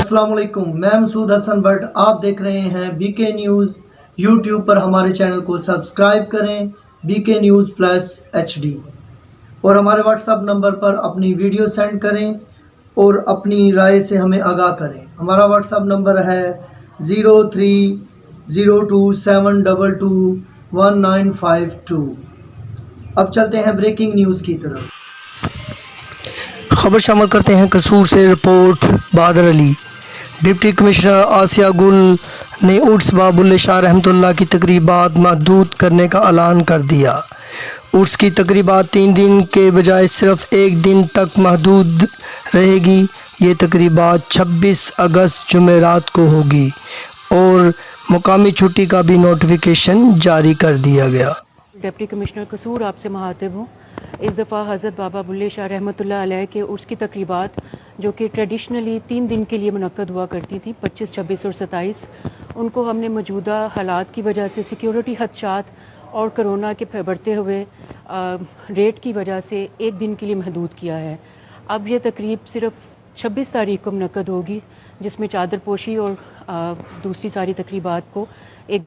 السلام علیکم، میں مسعود حسن بٹ، آپ دیکھ رہے ہیں بی کے نیوز یوٹیوب پر۔ ہمارے چینل کو سبسکرائب کریں بی کے نیوز پلس ایچ ڈی، اور ہمارے واٹس ایپ نمبر پر اپنی ویڈیو سینڈ کریں اور اپنی رائے سے ہمیں آگاہ کریں۔ ہمارا واٹس ایپ نمبر ہے 030227221952۔ اب چلتے ہیں بریکنگ نیوز کی طرف۔ خبر شامل کرتے ہیں قصور سے۔ رپورٹ بہادر علی۔ ڈپٹی کمشنر آسیہ گل نے عرس باب اللہ شاہ رحمۃ اللہ کی تقریبات محدود کرنے کا اعلان کر دیا۔ عرس کی تقریبات 3 دن کے بجائے صرف 1 دن تک محدود رہے گی۔ یہ تقریبات 26 اگست جمعرات کو ہوگی اور مقامی چھٹی کا بھی نوٹیفیکیشن جاری کر دیا گیا۔ ڈپٹی کمشنر قصور آپ سے مخاطب ہوں۔ اس دفعہ حضرت بابا بلے شاہ رحمۃ اللہ علیہ کے عرس کی تقریبات جو کہ ٹریڈیشنلی 3 دن کے لیے منعقد ہوا کرتی تھیں، 25، 26 اور 27، ان کو ہم نے موجودہ حالات کی وجہ سے، سیکیورٹی خدشات اور کرونا کے بڑھتے ہوئے ریٹ کی وجہ سے 1 دن کے لیے محدود کیا ہے۔ اب یہ تقریب صرف 26 تاریخ کو منعقد ہوگی، جس میں چادر پوشی اور دوسری ساری تقریبات کو ایک